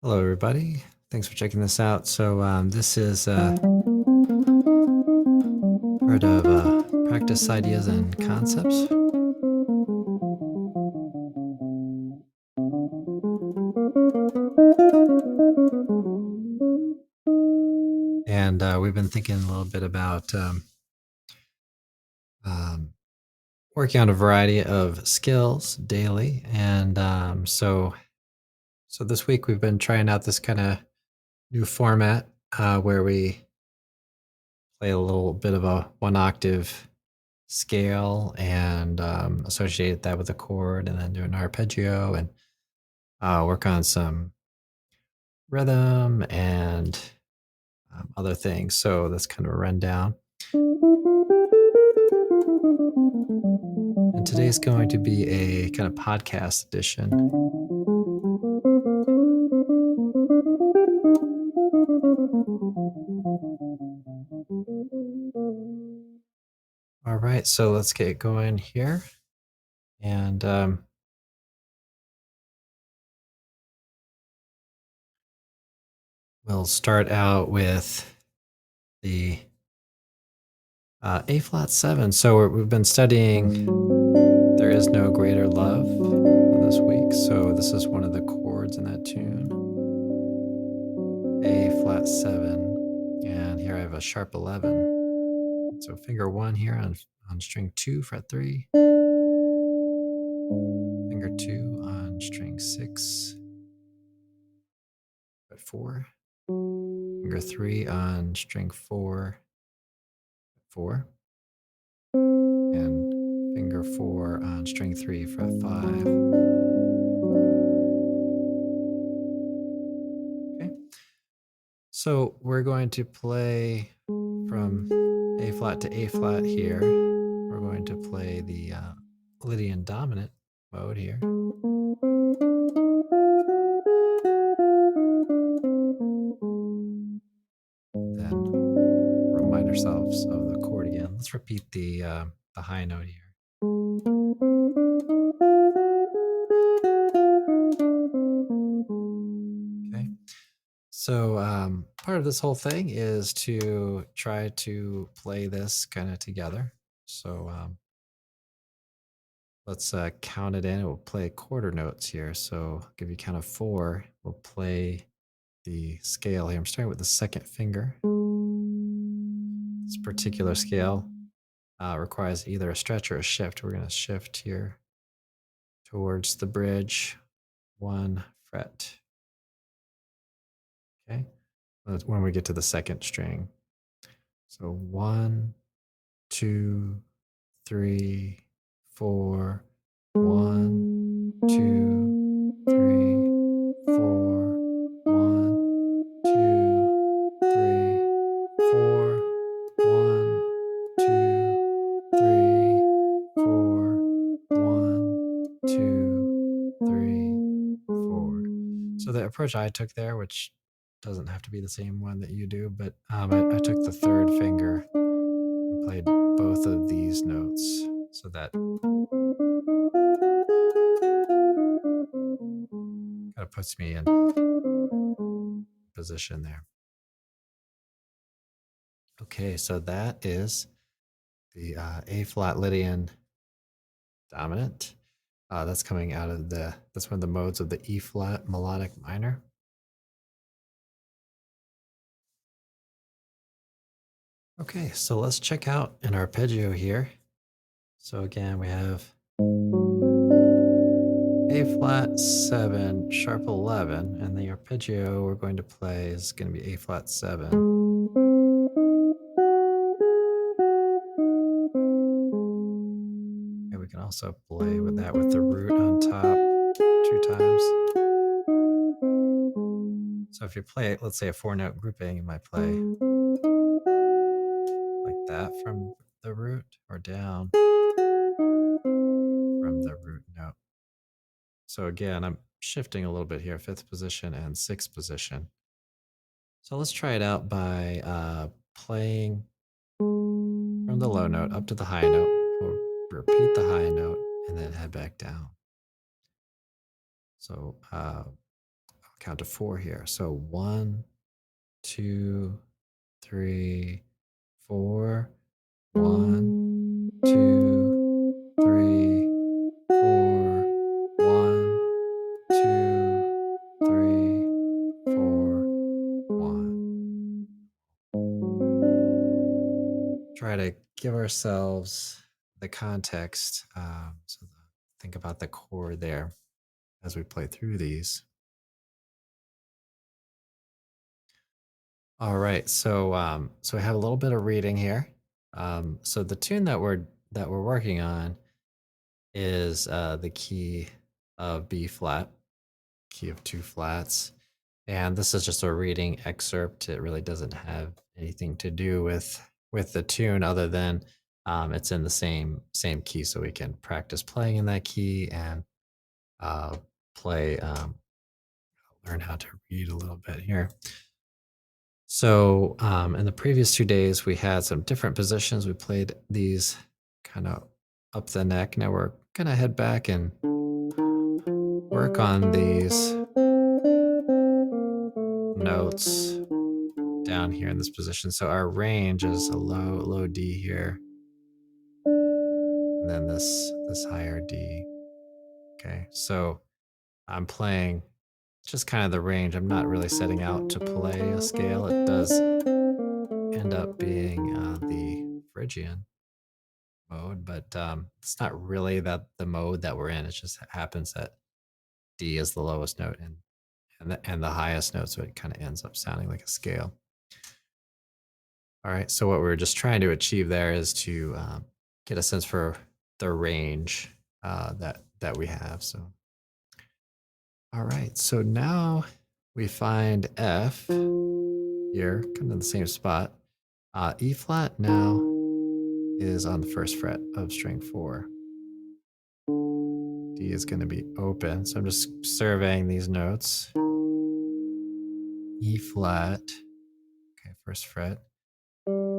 Hello, everybody. Thanks for checking this out. This is part of Practice Ideas and Concepts. And we've been thinking a little bit about working on a variety of skills daily. And so this week we've been trying out this kind of new format where we play a little bit of a one octave scale and associate that with a chord and then do an arpeggio and work on some rhythm and other things. So that's kind of a rundown. And today's going to be a kind of podcast edition. All right, so let's get going here. And we'll start out with the A flat 7. So we've been studying There Is No Greater Love this week. So this is one of the chords in that tune. A flat 7. And here I have a sharp 11. So finger 1 here on string 2, fret 3. Finger 2 on string 6, fret 4. Finger 3 on string 4, fret 4. And finger 4 on string 3, fret 5. Okay. So we're going to play from A flat to A flat here. We're going to play the Lydian dominant mode here. Then remind ourselves of the chord again. Let's repeat the high note here. Okay. So part of this whole thing is to try to play this kind of together. So let's count it in. We'll play quarter notes here. So I'll give you count of 4. We'll play the scale here. I'm starting with the second finger. This particular scale requires either a stretch or a shift. We're going to shift here towards the bridge 1 fret. Okay. That's when we get to the second string. So 1, 2, 3, 4. 1, 2, 3, 4. 1, 2, 3, 4. 1, 2, 3, 4. 1, 2, 3, 4. So the approach I took there, which doesn't have to be the same one that you do, but I took the third finger and played both of these notes so that kind of puts me in position there. Okay, so that is the A flat Lydian dominant. That's coming out of that's one of the modes of the E flat melodic minor. Okay, so let's check out an arpeggio here. So again, we have A flat 7, sharp 11, and the arpeggio we're going to play is going to be A flat 7. And we can also play with that with the root on top 2 times. So if you play, let's say, a 4-note grouping, you might play like that from the root or down from the root note. So again, I'm shifting a little bit here, 5th position and 6th position. So let's try it out by playing from the low note up to the high note. We'll repeat the high note and then head back down. So count to 4 here. So 1, 2, 3, 4. 1, 2, 3, 4. 1, 2, 3, 4, 1. Try to give ourselves the context. Think about the chord there as we play through these. All right, so we have a little bit of reading here. So the tune that we're working on is the key of B flat, key of 2 flats, and this is just a reading excerpt. It really doesn't have anything to do with the tune, other than it's in the same key, so we can practice playing in that key and play learn how to read a little bit here. So in the previous 2 days, we had some different positions. We played these kind of up the neck. Now we're gonna head back and work on these notes down here in this position. So our range is a low D here, and then this higher D. Okay, so I'm playing just kind of the range. I'm not really setting out to play a scale. It does end up being the Phrygian mode, but it's not really the mode that we're in. It just happens that D is the lowest note and the highest note, so it kind of ends up sounding like a scale. All right, so what we're just trying to achieve there is to get a sense for the range that we have. So, all right, so now we find F here, kind of in the same spot. E flat now is on the first fret of string 4. D is going to be open, so I'm just surveying these notes. E flat, okay, first fret.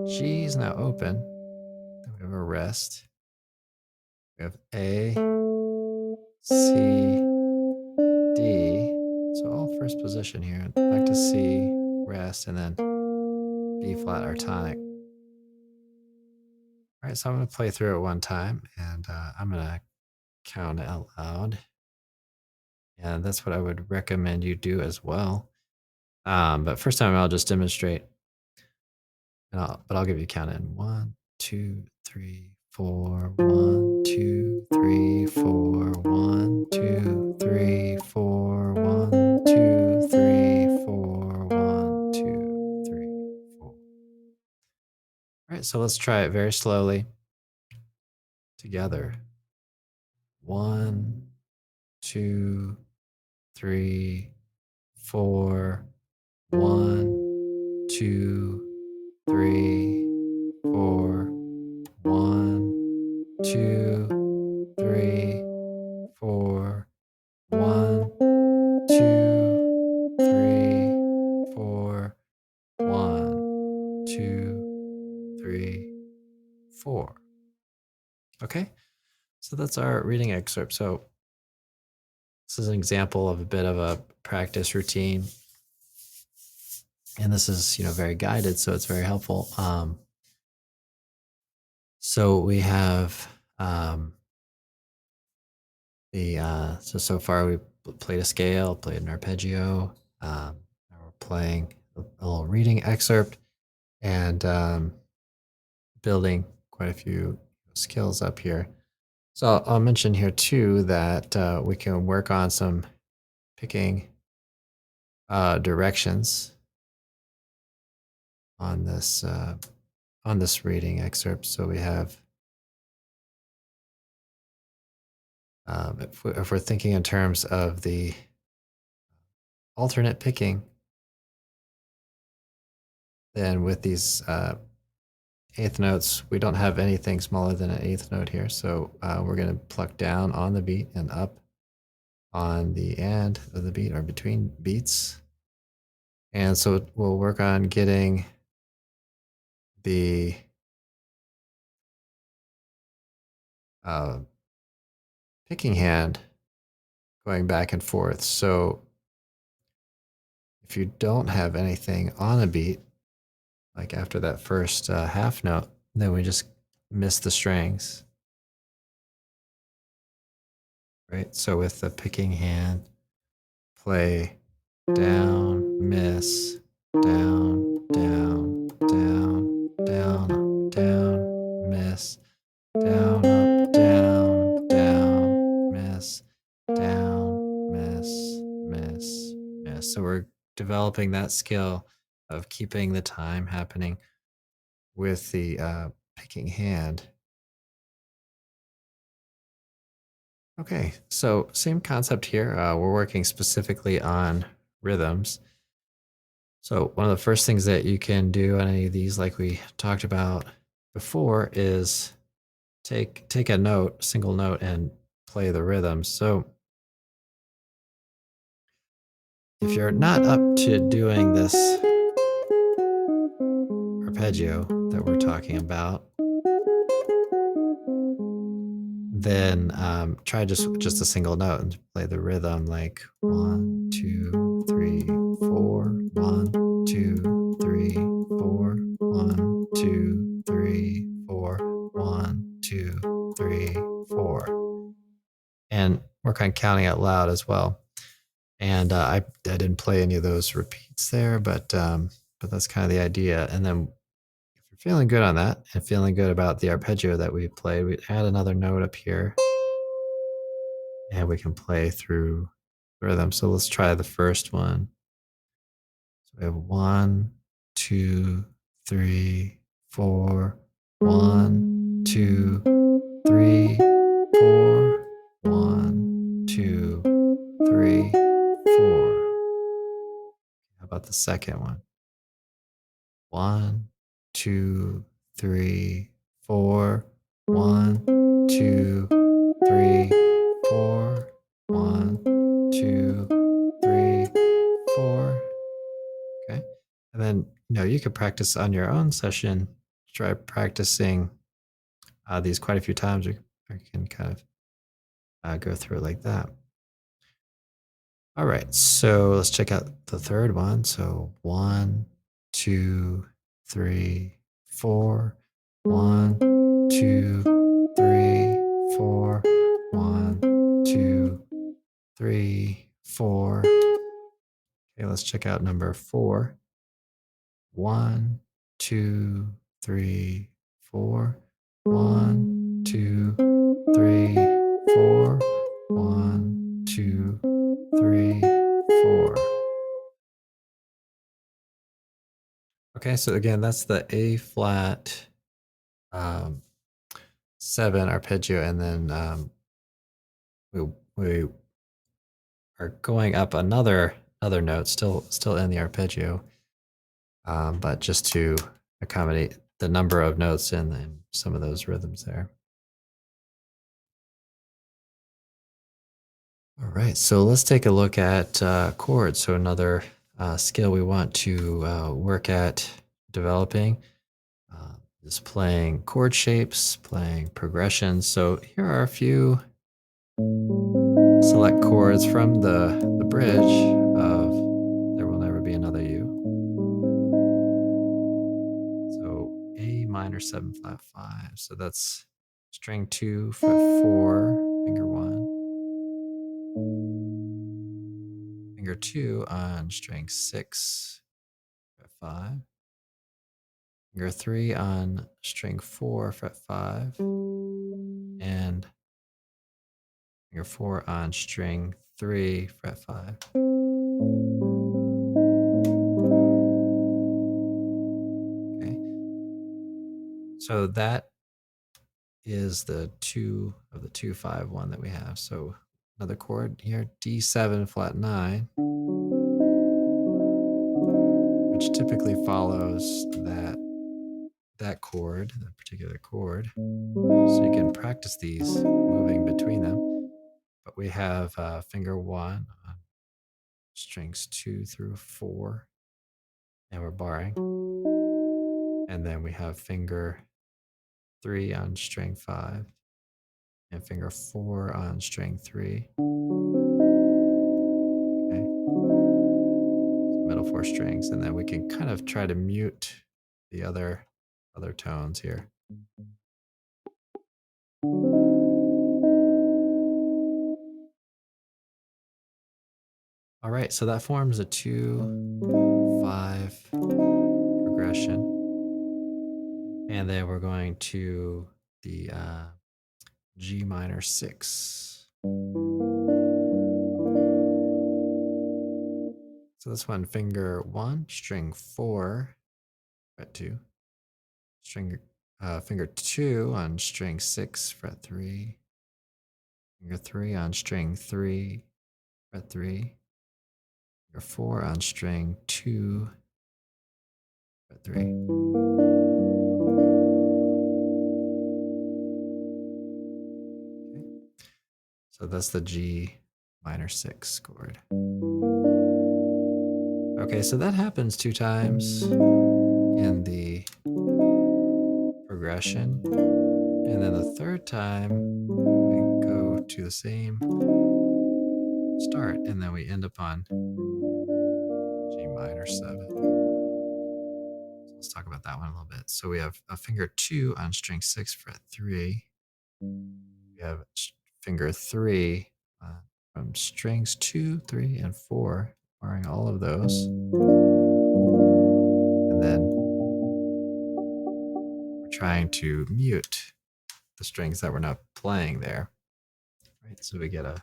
G is now open. Then we have a rest. We have A, C, D. So all first position here. Back to C, rest, and then B flat, our tonic. All right, so I'm going to play through it one time, and I'm going to count out loud. And that's what I would recommend you do as well. But first time I'll just demonstrate. But I'll give you a count in 1, 2, 3, 4. 1, 2, 3, 4. 1, 2, 3, 4. 1, 2, 3, 4. 1, 2, 3, 4. All right, so let's try it very slowly together. 1, 2, 3, 4. 1, 2, 3, 4. 1, 2, 3, 4. 1, 2, 3, 4. 1, 2, 3, 4. Okay, so that's our reading excerpt. So this is an example of a bit of a practice routine. And this is, very guided, so it's very helpful. So we have so far we played a scale, played an arpeggio. Now we're playing a little reading excerpt and building quite a few skills up here. So I'll mention here too that we can work on some picking directions on this reading excerpt. So we have, if we're thinking in terms of the alternate picking, then with these eighth notes, we don't have anything smaller than an eighth note here. So we're going to pluck down on the beat and up on the end of the beat or between beats. And so we'll work on getting the picking hand going back and forth. So If you don't have anything on a beat, like after that first half note, then we just miss the strings. Right? So with the picking hand, play down, miss, down, down, down, down, down, miss, down, up, down, down, miss, down, miss. So we're developing that skill of keeping the time happening with the picking hand. Okay, so same concept here. We're working specifically on rhythms. So one of the first things that you can do on any of these, like we talked about before, is take a note, single note, and play the rhythm. So if you're not up to doing this arpeggio that we're talking about, then try just a single note and play the rhythm, like 1, 2, 3, 4, 1, 2, 3, 4, 1, 2, 3, 4, 1, 2, 3, 4. And work on counting out loud as well. And I didn't play any of those repeats there, but that's kind of the idea. And then if you're feeling good on that and feeling good about the arpeggio that we played, we add another note up here, and we can play through rhythm. So let's try the first one. So we have 1, 2, 3, 4. 1, 2, 3, 4. 1, 2, 3, 4. How about the second one? 1, 2, 3, 4. 1, 2, 3, 4. 1, 2, 3, 4. Okay. And then, you could practice on your own session. Try practicing these quite a few times. Or you can kind of go through it like that. All right. So let's check out the third one. So 1, 2, 3, 4. 1, 2, 3, 4. 1, 2, 3, 4. Okay, let's check out number 4. 1, 2, 3, 4. 1, 2, 3, 4. 1, 2, 3, 4. Okay, so again, that's the A flat um, 7 arpeggio, and then we are going up another note, still in the arpeggio, but just to accommodate the number of notes in some of those rhythms there. All right, so let's take a look at chords. So another skill we want to work at developing is playing chord shapes, playing progressions. So here are a few select chords from the bridge of There Will Never Be Another You. So A minor 7 flat 5. So that's string 2, fret 4, finger 1. Finger 2 on string 6, fret 5. Finger 3 on string 4, fret 5. And finger 4 on string 3, fret 5. Okay. So that is the 2 of the 2, 5, 1 that we have. So another chord here, D7 flat 9, which typically follows that chord, that particular chord. So you can practice these moving between them. But we have finger 1 on strings 2 through 4, and we're barring. And then we have finger 3 on string 5 and finger 4 on string 3. Okay. So middle 4 strings, and then we can kind of try to mute the other tones here. All right, so that forms a 2-5 progression. And then we're going to the G minor 6. So this one, finger 1, string 4, fret 2. Finger 2 on string 6, fret 3. Finger 3 on string 3, fret 3. Finger 4 on string 2, fret 3. Okay. So that's the G minor 6 chord. Okay, so that happens 2 times in the progression. And then the third time, we go to the same start, and then we end up on G minor 7. So let's talk about that one a little bit. So we have a finger 2 on string 6, fret 3. We have finger 3 from strings 2, 3, and 4, barring all of those. And then we're trying to mute the strings that we're not playing there. Right, so we get a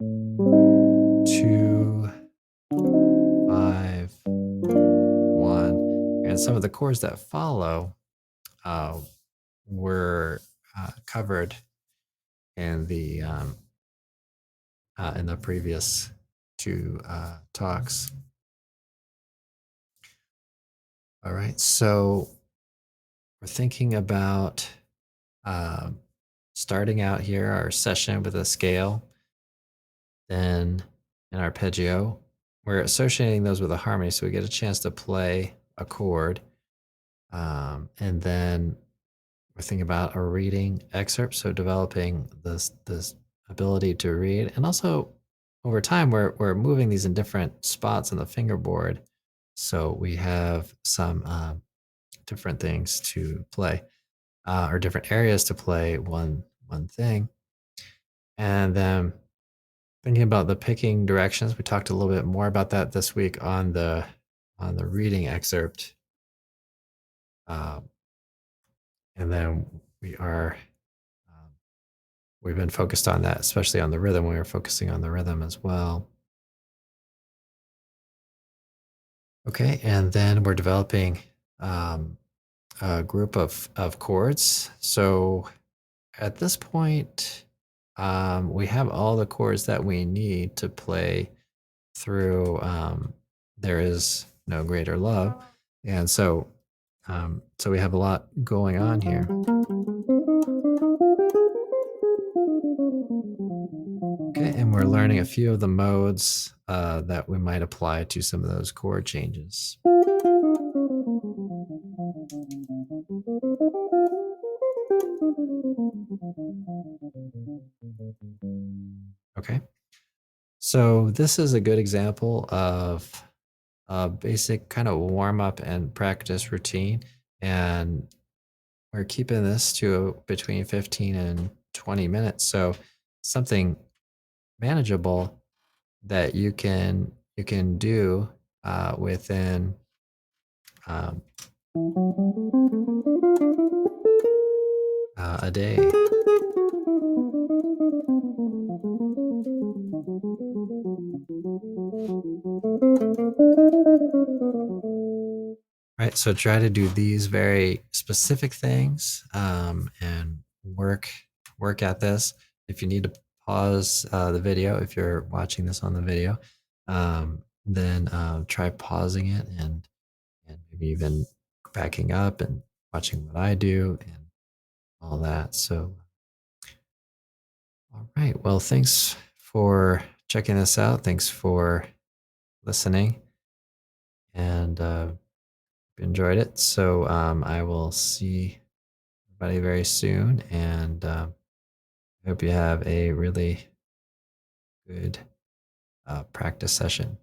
2, 5, 1, and some of the chords that follow were covered in the previous 2 talks. All right, so we're thinking about starting out here our session with a scale. Then in arpeggio, we're associating those with a harmony, so we get a chance to play a chord. And then we're thinking about a reading excerpt, so developing this ability to read. And also, over time, we're moving these in different spots on the fingerboard, so we have some different things to play, or different areas to play one thing. And then thinking about the picking directions, we talked a little bit more about that this week on the reading excerpt. And then we've been focused on that, especially on the rhythm. We were focusing on the rhythm as well. Okay, and then we're developing a group of chords. So at this point, we have all the chords that we need to play through There Is No Greater Love. And so we have a lot going on here. Okay, and we're learning a few of the modes that we might apply to some of those chord changes. Okay, so this is a good example of a basic kind of warm up and practice routine, and we're keeping this to between 15 and 20 minutes. So something manageable that you can do within a day. Right, so try to do these very specific things and work at this. If you need to pause the video, if you're watching this on the video, then try pausing it and maybe even backing up and watching what I do and all that. So, all right. Well, thanks for checking this out. Thanks for listening, and enjoyed it. So I will see everybody very soon, and I hope you have a really good practice session.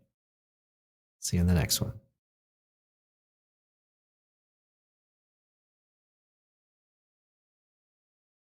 See you in the next one.